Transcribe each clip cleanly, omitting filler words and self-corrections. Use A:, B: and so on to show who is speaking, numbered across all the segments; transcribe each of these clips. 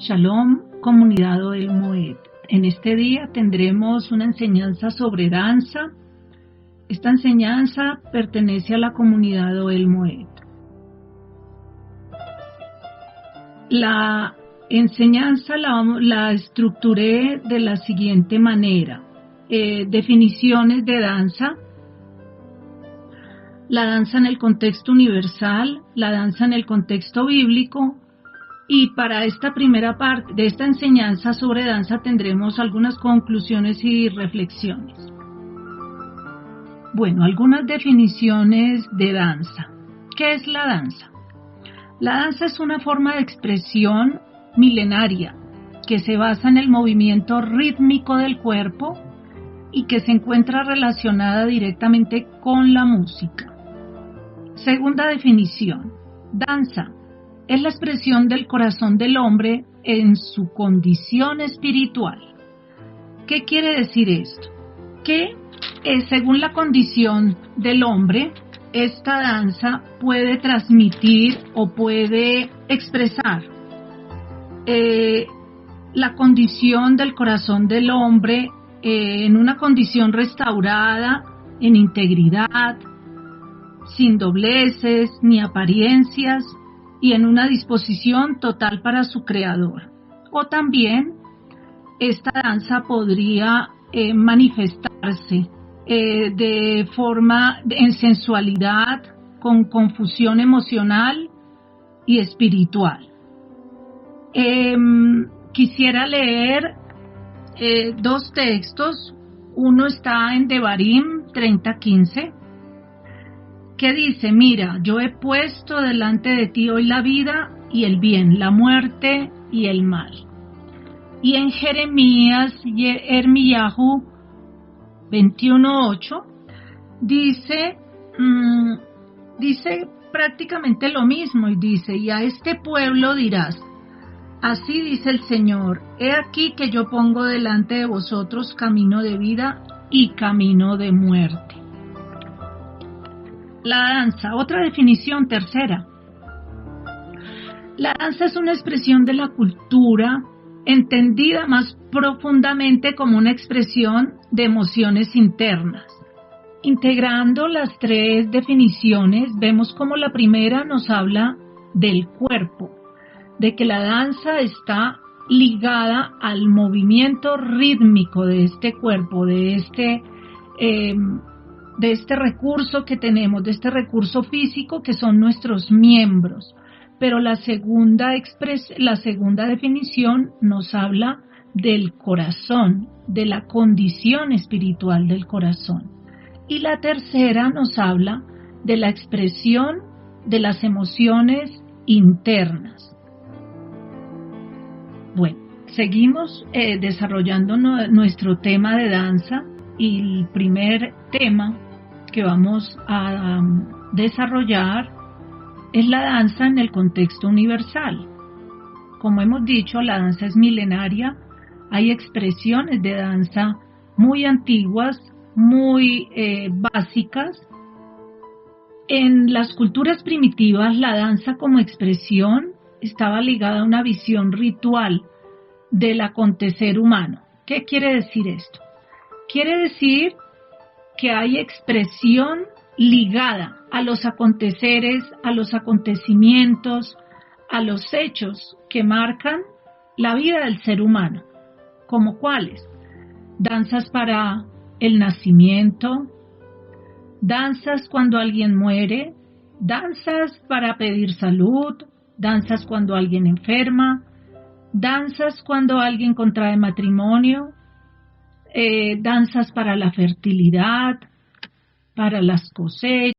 A: Shalom, comunidad Ohel Moed. En este día tendremos una enseñanza sobre danza. Esta enseñanza pertenece a la comunidad Ohel Moed. La enseñanza la estructuré de la siguiente manera. Definiciones de danza. La danza en el contexto universal, la danza en el contexto bíblico. Y para esta primera parte de esta enseñanza sobre danza tendremos algunas conclusiones y reflexiones. Bueno, algunas definiciones de danza. ¿Qué es la danza? La danza es una forma de expresión milenaria que se basa en el movimiento rítmico del cuerpo y que se encuentra relacionada directamente con la música. Segunda definición. Danza es la expresión del corazón del hombre en su condición espiritual. ¿Qué quiere decir esto? Que según la condición del hombre, esta danza puede transmitir o puede expresar la condición del corazón del hombre en una condición restaurada, en integridad, sin dobleces ni apariencias, y en una disposición total para su creador. O también esta danza podría manifestarse de forma en sensualidad, con confusión emocional y espiritual. Quisiera leer dos textos. Uno está en Devarim 30:15. Que dice, mira, yo he puesto delante de ti hoy la vida y el bien, la muerte y el mal. Y en Jeremías Ermiyahu 21:8 dice prácticamente lo mismo y dice, y a este pueblo dirás, así dice el Señor, he aquí que yo pongo delante de vosotros camino de vida y camino de muerte. La danza, otra definición, tercera. La danza es una expresión de la cultura entendida más profundamente como una expresión de emociones internas. Integrando las tres definiciones, vemos como la primera nos habla del cuerpo, de que la danza está ligada al movimiento rítmico de este cuerpo, de este recurso que tenemos, de este recurso físico que son nuestros miembros. Pero la segunda definición nos habla del corazón, de la condición espiritual del corazón. Y la tercera nos habla de la expresión de las emociones internas. Bueno, seguimos desarrollando nuestro tema de danza. Y el primer tema que vamos a desarrollar es la danza en el contexto universal. Como hemos dicho, la danza es milenaria. Hay expresiones de danza muy antiguas, muy básicas. En las culturas primitivas, la danza como expresión estaba ligada a una visión ritual del acontecer humano. ¿Qué quiere decir esto? Quiere decir que hay expresión ligada a los aconteceres, a los acontecimientos, a los hechos que marcan la vida del ser humano. ¿Como cuáles? Danzas para el nacimiento, danzas cuando alguien muere, danzas para pedir salud, danzas cuando alguien enferma, danzas cuando alguien contrae matrimonio, danzas para la fertilidad, para las cosechas.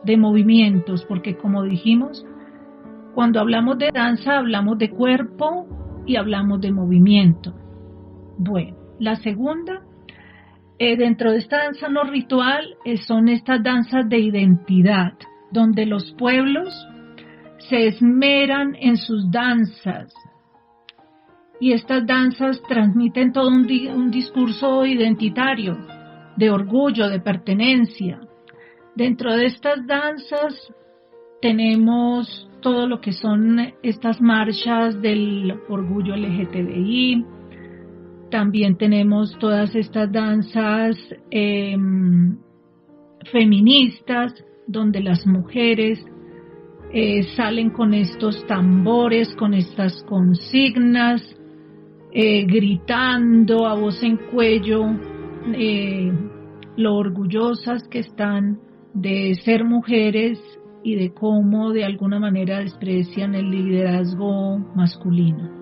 A: de movimientos, porque como dijimos, cuando hablamos de danza hablamos de cuerpo y hablamos de movimiento. Bueno, la segunda, dentro de esta danza no ritual, son estas danzas de identidad, donde los pueblos se esmeran en sus danzas, y estas danzas transmiten todo un discurso identitario, de orgullo, de pertenencia. Dentro de estas danzas tenemos todo lo que son estas marchas del orgullo LGTBI, también tenemos todas estas danzas feministas, donde las mujeres salen con estos tambores, con estas consignas, gritando a voz en cuello lo orgullosas que están de ser mujeres y de cómo de alguna manera desprecian el liderazgo masculino.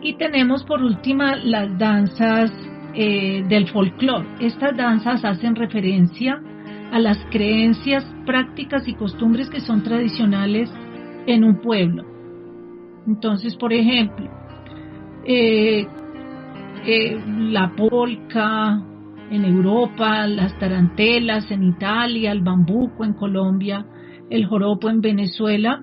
A: Y tenemos por última las danzas del folclore. Estas danzas hacen referencia a las creencias, prácticas y costumbres que son tradicionales en un pueblo. Entonces, por ejemplo, la polca en Europa, las tarantelas en Italia, el bambuco en Colombia, el joropo en Venezuela,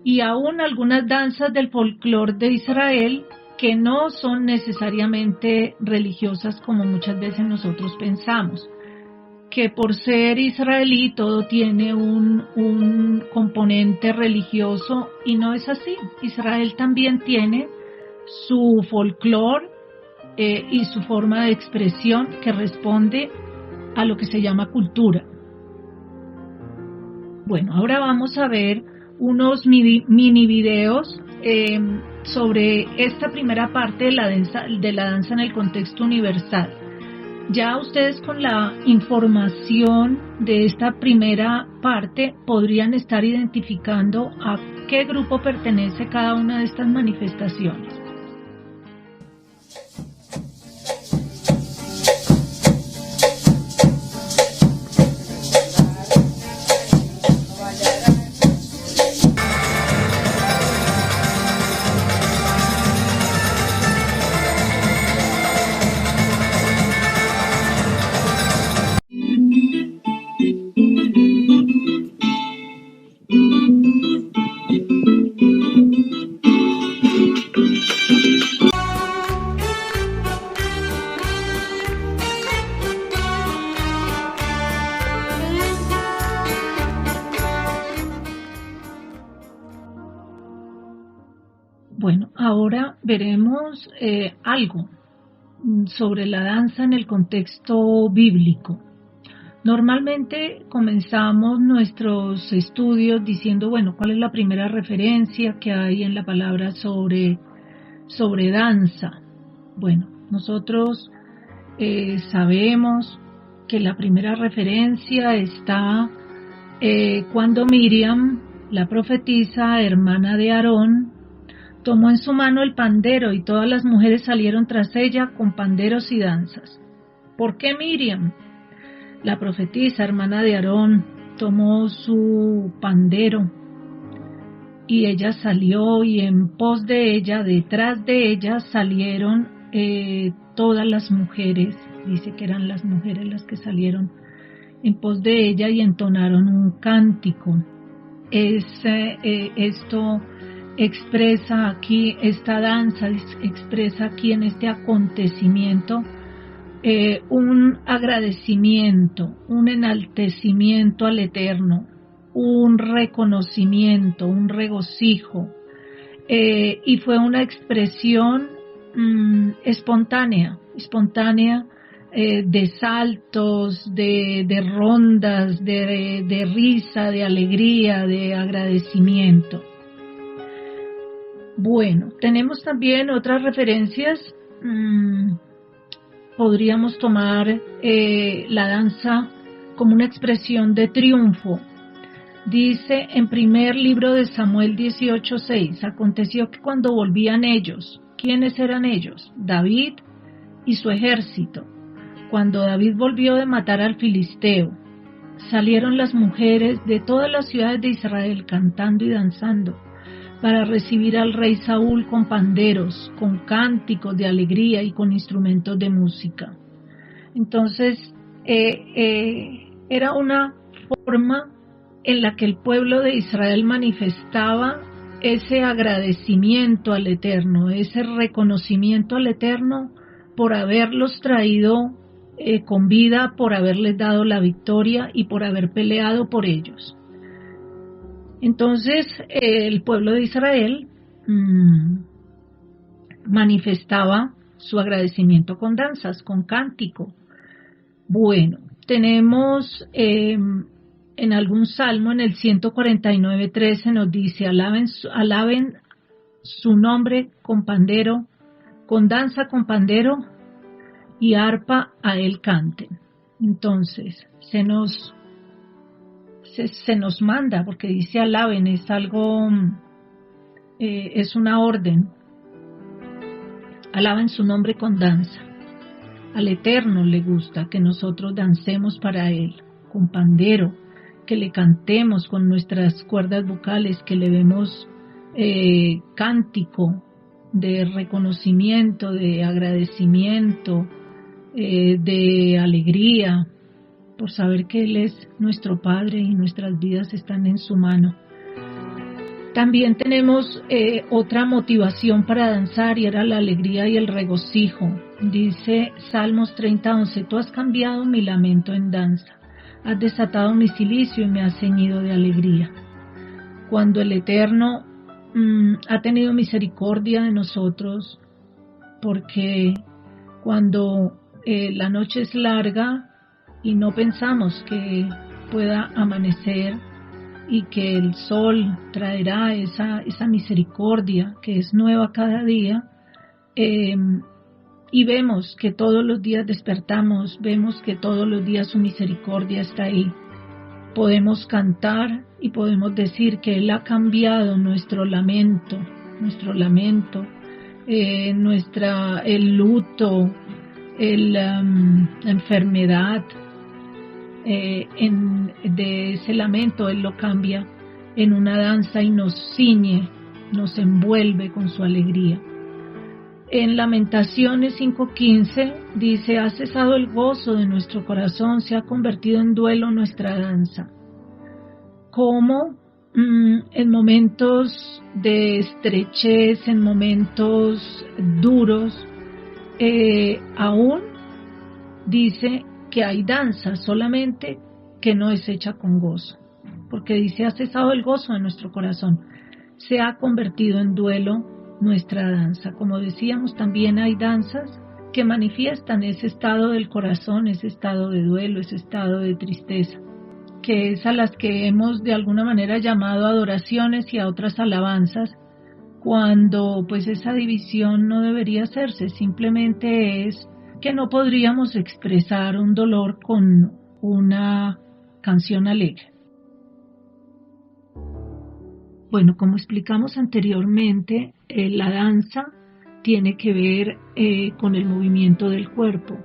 A: y aún algunas danzas del folclore de Israel que no son necesariamente religiosas como muchas veces nosotros pensamos, que por ser israelí todo tiene un componente religioso, y no es así. Israel también tiene su folclore y su forma de expresión que responde a lo que se llama cultura. Bueno, ahora vamos a ver unos mini videos sobre esta primera parte de la danza en el contexto universal. Ya ustedes con la información de esta primera parte podrían estar identificando a qué grupo pertenece cada una de estas manifestaciones. Bueno, ahora veremos algo sobre la danza en el contexto bíblico. Normalmente comenzamos nuestros estudios diciendo, bueno, ¿cuál es la primera referencia que hay en la palabra sobre danza? Bueno, nosotros sabemos que la primera referencia está cuando Miriam, la profetisa, hermana de Aarón, tomó en su mano el pandero y todas las mujeres salieron tras ella con panderos y danzas. ¿Por qué Miriam, la profetisa, hermana de Aarón, tomó su pandero y ella salió, y en pos de ella, detrás de ella, salieron todas las mujeres? Dice que eran las mujeres las que salieron en pos de ella y entonaron un cántico. Esto expresa aquí, esta danza expresa aquí en este acontecimiento un agradecimiento, un enaltecimiento al Eterno, un reconocimiento, un regocijo, y fue una expresión espontánea, de saltos, de rondas, de risa, de alegría, de agradecimiento. Bueno, tenemos también otras referencias. Podríamos tomar la danza como una expresión de triunfo. Dice en primer libro de Samuel 18:6, aconteció que cuando volvían ellos, ¿quiénes eran ellos? David y su ejército. Cuando David volvió de matar al filisteo, salieron las mujeres de todas las ciudades de Israel cantando y danzando para recibir al rey Saúl con panderos, con cánticos de alegría y con instrumentos de música. Entonces, era una forma en la que el pueblo de Israel manifestaba ese agradecimiento al Eterno, ese reconocimiento al Eterno por haberlos traído con vida, por haberles dado la victoria y por haber peleado por ellos. Entonces el pueblo de Israel manifestaba su agradecimiento con danzas, con cántico. Bueno, tenemos en algún salmo, en el 149:13 nos dice: alaben su nombre con pandero, con danza con pandero y arpa a él canten. Entonces se nos manda, porque dice alaben, es algo, es una orden. Alaben su nombre con danza. Al Eterno le gusta que nosotros dancemos para Él, con pandero, que le cantemos con nuestras cuerdas vocales, que le demos cántico de reconocimiento, de agradecimiento, de alegría, por saber que Él es nuestro Padre y nuestras vidas están en su mano. También tenemos otra motivación para danzar, y era la alegría y el regocijo. Dice Salmos 30:11: tú has cambiado mi lamento en danza, has desatado mi cilicio y me has ceñido de alegría. Cuando el Eterno ha tenido misericordia de nosotros, porque cuando la noche es larga y no pensamos que pueda amanecer y que el sol traerá esa misericordia que es nueva cada día, y vemos que todos los días despertamos, vemos que todos los días su misericordia está ahí, podemos cantar y podemos decir que Él ha cambiado nuestro lamento, el luto, la enfermedad, de ese lamento Él lo cambia en una danza y nos ciñe, nos envuelve con su alegría. En Lamentaciones 5:15 dice: ha cesado el gozo de nuestro corazón, se ha convertido en duelo nuestra danza. Como en momentos de estrechez, en momentos duros, aún dice que hay danza, solamente que no es hecha con gozo, porque dice: ha cesado el gozo de nuestro corazón, se ha convertido en duelo nuestra danza. Como decíamos, también hay danzas que manifiestan ese estado del corazón, ese estado de duelo, ese estado de tristeza, que es a las que hemos de alguna manera llamado adoraciones y a otras alabanzas, cuando pues esa división no debería hacerse, simplemente es que no podríamos expresar un dolor con una canción alegre. Bueno, como explicamos anteriormente, la danza tiene que ver con el movimiento del cuerpo,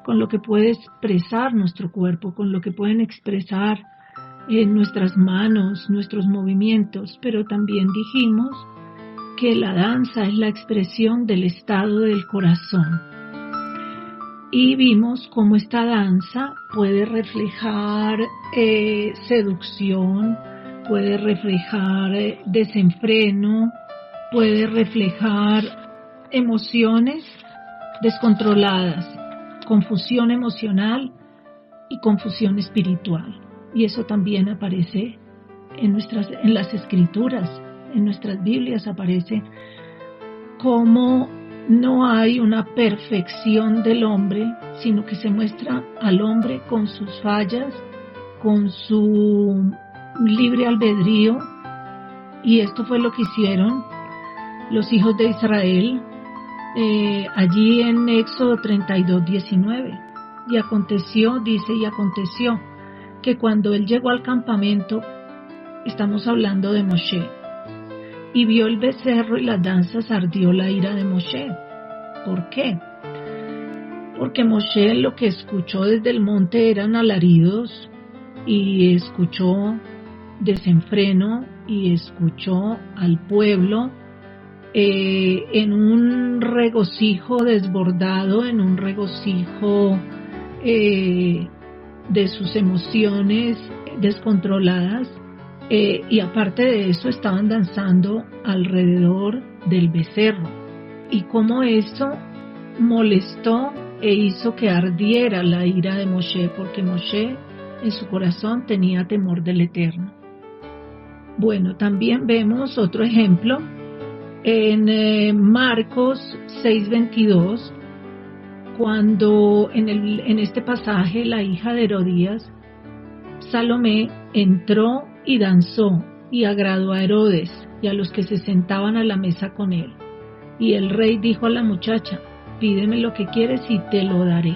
A: con lo que puede expresar nuestro cuerpo, con lo que pueden expresar nuestras manos, nuestros movimientos, pero también dijimos que la danza es la expresión del estado del corazón. Y vimos cómo esta danza puede reflejar seducción, puede reflejar desenfreno, puede reflejar emociones descontroladas, confusión emocional y confusión espiritual. Y eso también aparece en las escrituras, en nuestras Biblias aparece cómo no hay una perfección del hombre, sino que se muestra al hombre con sus fallas, con su libre albedrío, y esto fue lo que hicieron los hijos de Israel allí en Éxodo 32:19. Y aconteció que cuando él llegó al campamento, estamos hablando de Moshe, y vio el becerro y las danzas, ardió la ira de Moshe. ¿Por qué? porque Moshe lo que escuchó desde el monte eran alaridos y escuchó desenfreno y escuchó al pueblo en un regocijo desbordado, en un regocijo de sus emociones descontroladas, y aparte de eso estaban danzando alrededor del becerro, y cómo eso molestó e hizo que ardiera la ira de Moshe, porque Moshe en su corazón tenía temor del Eterno. Bueno, también vemos otro ejemplo en Marcos 6:22, cuando en este pasaje la hija de Herodías, Salomé, entró y danzó y agradó a Herodes y a los que se sentaban a la mesa con él. Y el rey dijo a la muchacha: pídeme lo que quieres y te lo daré.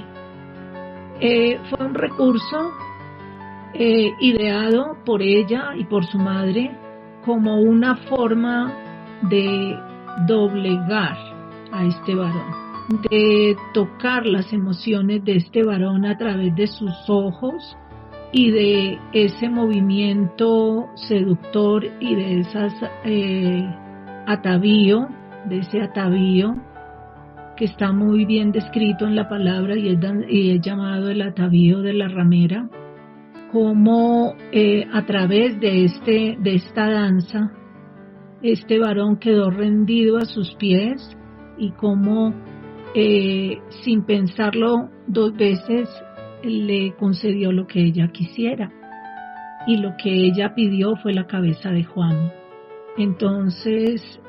A: Fue un recurso ideado por ella y por su madre como una forma de doblegar a este varón, de tocar las emociones de este varón a través de sus ojos y de ese movimiento seductor y de esas atavío, de ese atavío que está muy bien descrito en la palabra y es llamado el atavío de la ramera, como a través de esta danza este varón quedó rendido a sus pies y como sin pensarlo dos veces le concedió lo que ella quisiera, y lo que ella pidió fue la cabeza de Juan. Entonces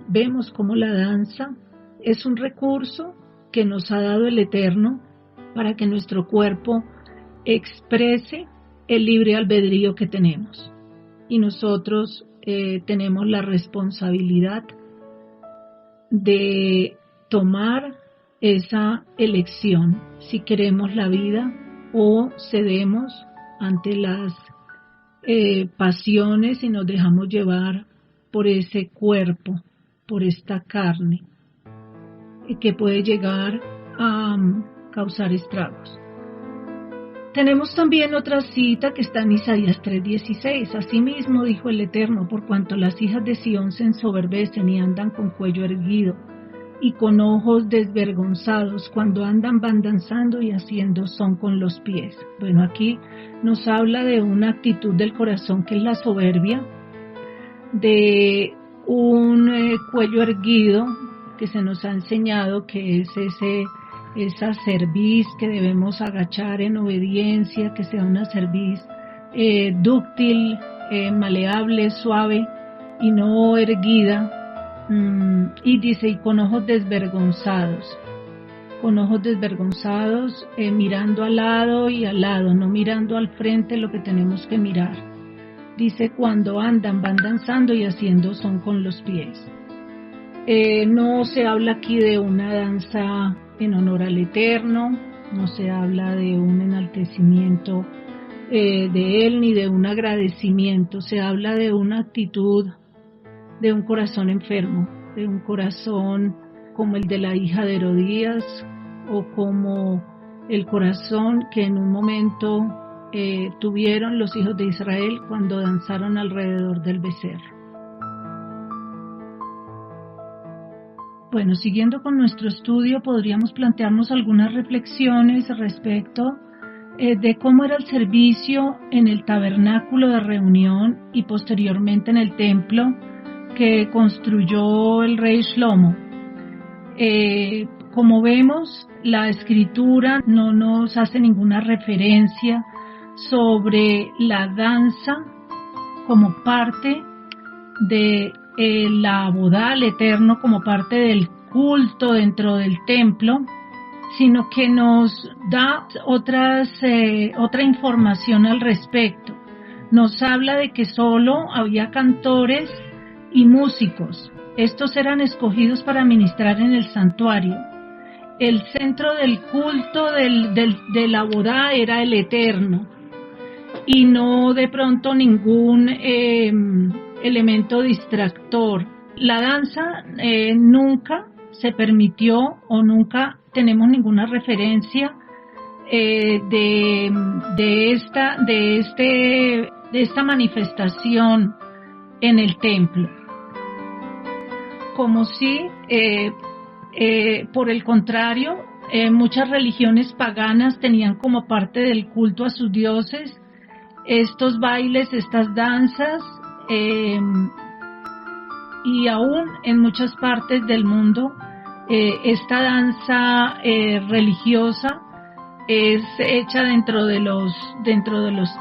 A: vemos cómo la danza es un recurso que nos ha dado el Eterno para que nuestro cuerpo exprese el libre albedrío que tenemos, y nosotros tenemos la responsabilidad de tomar esa elección, si queremos la vida o cedemos ante las pasiones y nos dejamos llevar por ese cuerpo, por esta carne, que puede llegar a causar estragos. Tenemos también otra cita que está en Isaías 3:16. Asimismo dijo el Eterno: por cuanto las hijas de Sión se ensoberbecen y andan con cuello erguido y con ojos desvergonzados, cuando andan van danzando y haciendo son con los pies. Bueno, aquí nos habla de una actitud del corazón que es la soberbia, de un cuello erguido que se nos ha enseñado que es esa cerviz que debemos agachar en obediencia, que sea una cerviz dúctil, maleable, suave y no erguida. Y dice, y con ojos desvergonzados, mirando al lado y al lado, no mirando al frente lo que tenemos que mirar. Dice, cuando andan van danzando y haciendo son con los pies. No se habla aquí de una danza en honor al Eterno, no se habla de un enaltecimiento de Él ni de un agradecimiento, se habla de una actitud de un corazón enfermo, de un corazón como el de la hija de Herodías o como el corazón que en un momento tuvieron los hijos de Israel cuando danzaron alrededor del becerro. Bueno, siguiendo con nuestro estudio, podríamos plantearnos algunas reflexiones respecto de cómo era el servicio en el tabernáculo de reunión y posteriormente en el templo que construyó el rey Shlomo. Como vemos, la escritura no nos hace ninguna referencia sobre la danza como parte de la boda al Eterno, como parte del culto dentro del templo, sino que nos da otra información al respecto. Nos habla de que solo había cantores y músicos. Estos eran escogidos para ministrar en el santuario. El centro del culto de la boda era el Eterno y no de pronto ningún elemento distractor. La danza nunca se permitió o nunca tenemos ninguna referencia de esta manifestación en el templo. Como si, por el contrario, muchas religiones paganas tenían como parte del culto a sus dioses estos bailes, estas danzas, y aún en muchas partes del mundo esta danza religiosa es hecha dentro de los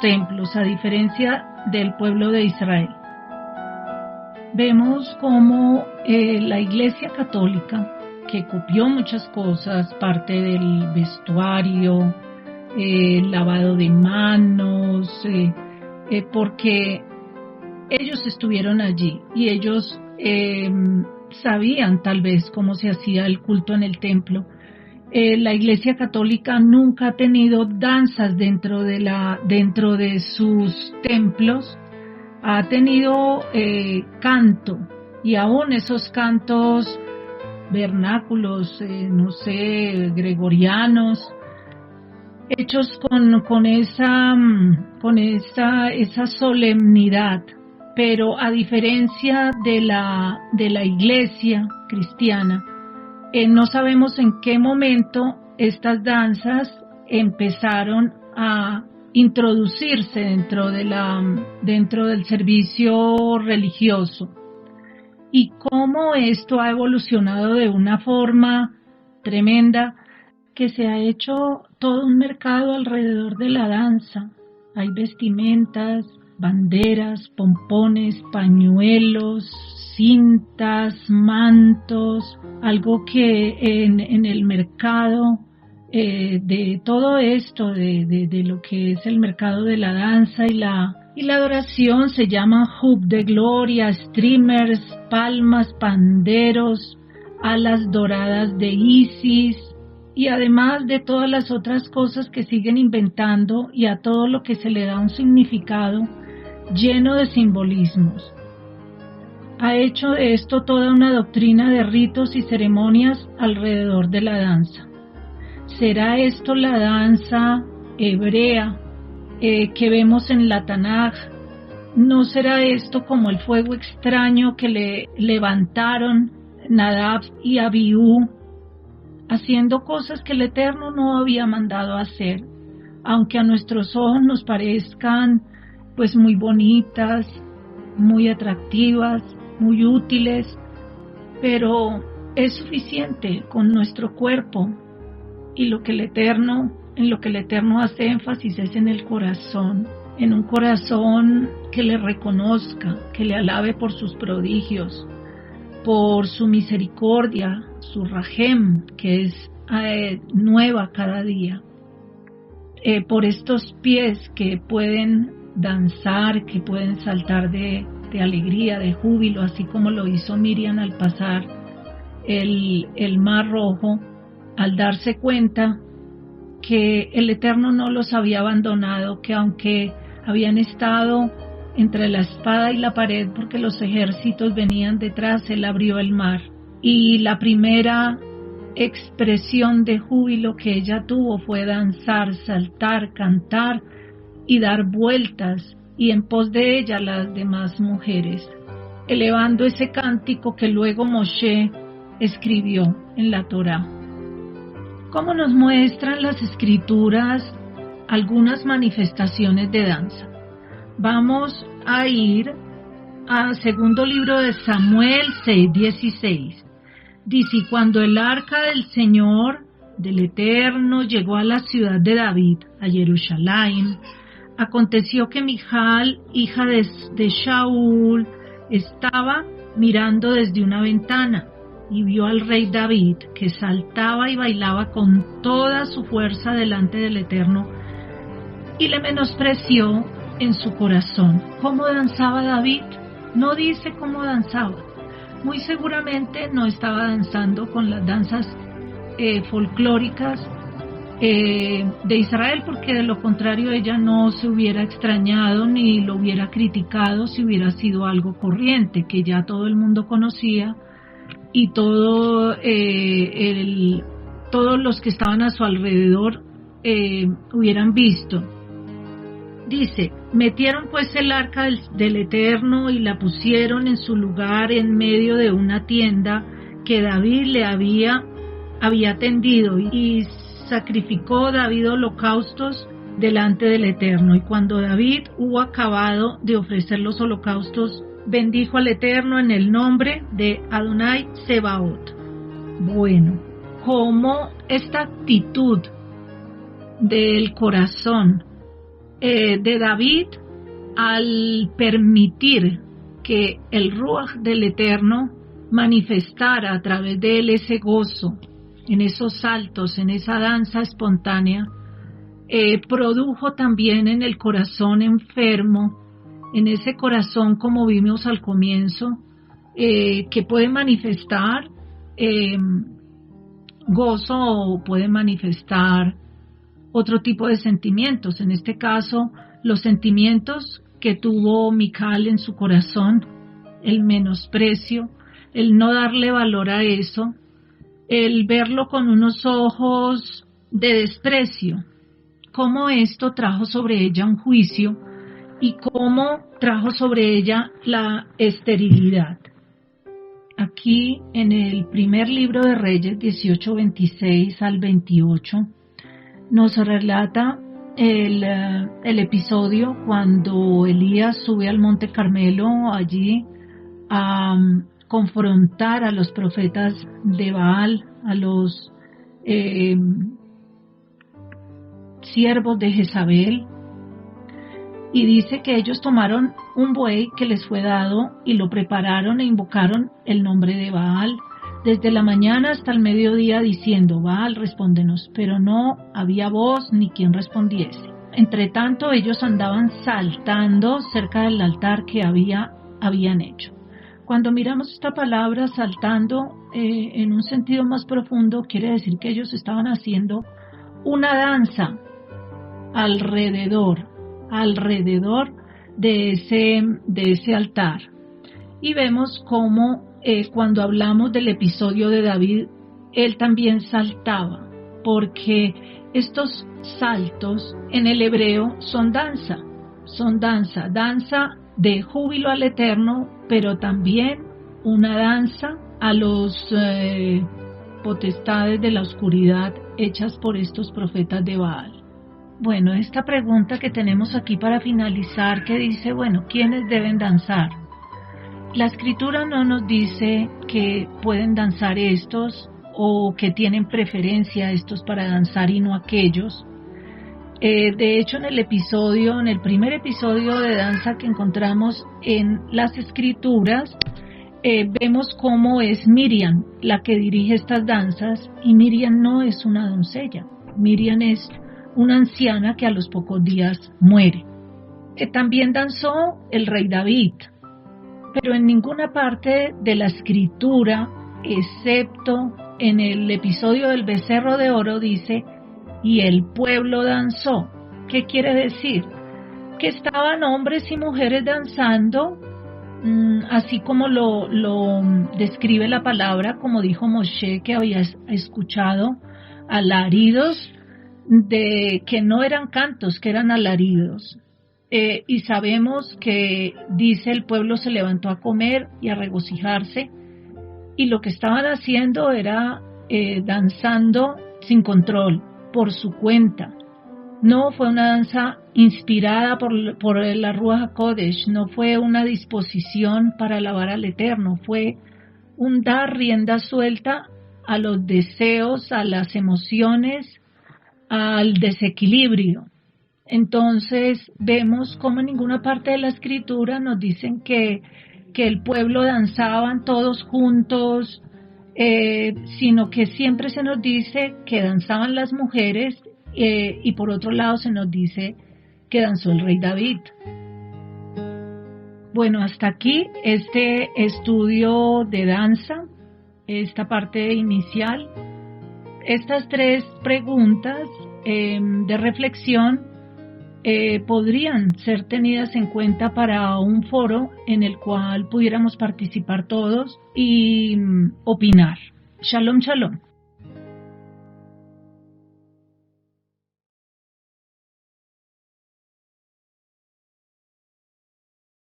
A: templos, a diferencia del pueblo de Israel. Vemos cómo la Iglesia Católica, que copió muchas cosas, parte del vestuario, lavado de manos, porque ellos estuvieron allí y ellos sabían tal vez cómo se hacía el culto en el templo. La Iglesia Católica nunca ha tenido danzas dentro de sus templos, ha tenido canto, y aún esos cantos vernáculos, gregorianos, hechos con esa solemnidad. Pero a diferencia de la iglesia cristiana, no sabemos en qué momento estas danzas empezaron a introducirse dentro del servicio religioso, y cómo esto ha evolucionado de una forma tremenda, que se ha hecho todo un mercado alrededor de la danza. Hay vestimentas, banderas, pompones, pañuelos, cintas, mantos, algo que en el mercado de todo esto, de lo que es el mercado de la danza y la adoración, se llaman hub de gloria, streamers, palmas, panderos, alas doradas de Isis, y además de todas las otras cosas que siguen inventando, y a todo lo que se le da un significado lleno de simbolismos. Ha hecho de esto toda una doctrina de ritos y ceremonias alrededor de la danza. ¿Será esto la danza hebrea que vemos en la Tanaj? ¿No será esto como el fuego extraño que le levantaron Nadab y Abiú, haciendo cosas que el Eterno no había mandado hacer, aunque a nuestros ojos nos parezcan pues muy bonitas, muy atractivas, muy útiles, pero es suficiente con nuestro cuerpo, y en lo que el Eterno hace énfasis es en el corazón, en un corazón que le reconozca, que le alabe por sus prodigios, por su misericordia, su rajem, que es nueva cada día, por estos pies que pueden danzar, que pueden saltar de alegría, de júbilo, así como lo hizo Miriam al pasar el Mar Rojo, al darse cuenta que el Eterno no los había abandonado, que aunque habían estado entre la espada y la pared porque los ejércitos venían detrás, Él abrió el mar. Y la primera expresión de júbilo que ella tuvo fue danzar, saltar, cantar y dar vueltas, y en pos de ella las demás mujeres, elevando ese cántico que luego Moshe escribió en la Torá. ¿Cómo nos muestran las escrituras algunas manifestaciones de danza? Vamos a ir al segundo libro de Samuel 6:16. Dice: y cuando el arca del Señor, del Eterno, llegó a la ciudad de David, a Jerusalén, aconteció que Mijal, hija de Shaul, estaba mirando desde una ventana y vio al rey David, que saltaba y bailaba con toda su fuerza delante del Eterno, y le menospreció en su corazón. ¿Cómo danzaba David? No dice cómo danzaba. Muy seguramente no estaba danzando con las danzas folclóricas de Israel, porque de lo contrario ella no se hubiera extrañado ni lo hubiera criticado si hubiera sido algo corriente, que ya todo el mundo conocía, y toda todos los que estaban a su alrededor hubieran visto. Dice, metieron pues el arca del Eterno y la pusieron en su lugar en medio de una tienda que David le había tendido, y sacrificó David holocaustos delante del Eterno. Y cuando David hubo acabado de ofrecer los holocaustos, bendijo al Eterno en el nombre de Adonai Sebaot. Bueno, como esta actitud del corazón de David, al permitir que el Ruach del Eterno manifestara a través de él ese gozo, en esos saltos, en esa danza espontánea, produjo también en el corazón enfermo, en ese corazón, como vimos al comienzo, que puede manifestar gozo o puede manifestar otro tipo de sentimientos. En este caso, los sentimientos que tuvo Mical en su corazón, el menosprecio, el no darle valor a eso, el verlo con unos ojos de desprecio, cómo esto trajo sobre ella un juicio y cómo trajo sobre ella la esterilidad. Aquí en el primer libro de Reyes 18:26 al 28 nos relata el episodio cuando Elías sube al Monte Carmelo allí a confrontar a los profetas de Baal, a los siervos de Jezabel, y dice que ellos tomaron un buey que les fue dado y lo prepararon e invocaron el nombre de Baal desde la mañana hasta el mediodía, diciendo: Baal, respóndenos. Pero no había voz ni quien respondiese. Entre tanto, ellos andaban saltando cerca del altar que habían hecho. Cuando miramos esta palabra saltando en un sentido más profundo, quiere decir que ellos estaban haciendo una danza alrededor de ese altar. Y vemos cómo cuando hablamos del episodio de David, él también saltaba, porque estos saltos en el hebreo son danza de júbilo al Eterno, pero también una danza a los potestades de la oscuridad hechas por estos profetas de Baal. Bueno, esta pregunta que tenemos aquí para finalizar, que dice, bueno, ¿quiénes deben danzar? La Escritura no nos dice que pueden danzar estos o que tienen preferencia estos para danzar y no aquellos. De hecho, en el primer episodio de danza que encontramos en las Escrituras, vemos cómo es Miriam la que dirige estas danzas, y Miriam no es una doncella. Miriam es una anciana que a los pocos días muere. También danzó el rey David, pero en ninguna parte de la Escritura, excepto en el episodio del becerro de oro, dice: y el pueblo danzó. ¿Qué quiere decir? Que estaban hombres y mujeres danzando, así como lo describe la palabra, como dijo Moshe, que había escuchado alaridos, de que no eran cantos, que eran alaridos. Y sabemos que dice: el pueblo se levantó a comer y a regocijarse, y lo que estaban haciendo era danzando sin control, por su cuenta. No fue una danza inspirada por la Ruach HaKodesh, no fue una disposición para alabar al Eterno, fue un dar rienda suelta a los deseos, a las emociones, al desequilibrio. Entonces vemos como en ninguna parte de la Escritura nos dicen que el pueblo danzaban todos juntos, sino que siempre se nos dice que danzaban las mujeres, y por otro lado se nos dice que danzó el rey David. Bueno, hasta aquí este estudio de danza, esta parte inicial. Estas tres preguntas de reflexión podrían ser tenidas en cuenta para un foro en el cual pudiéramos participar todos y opinar. Shalom, shalom.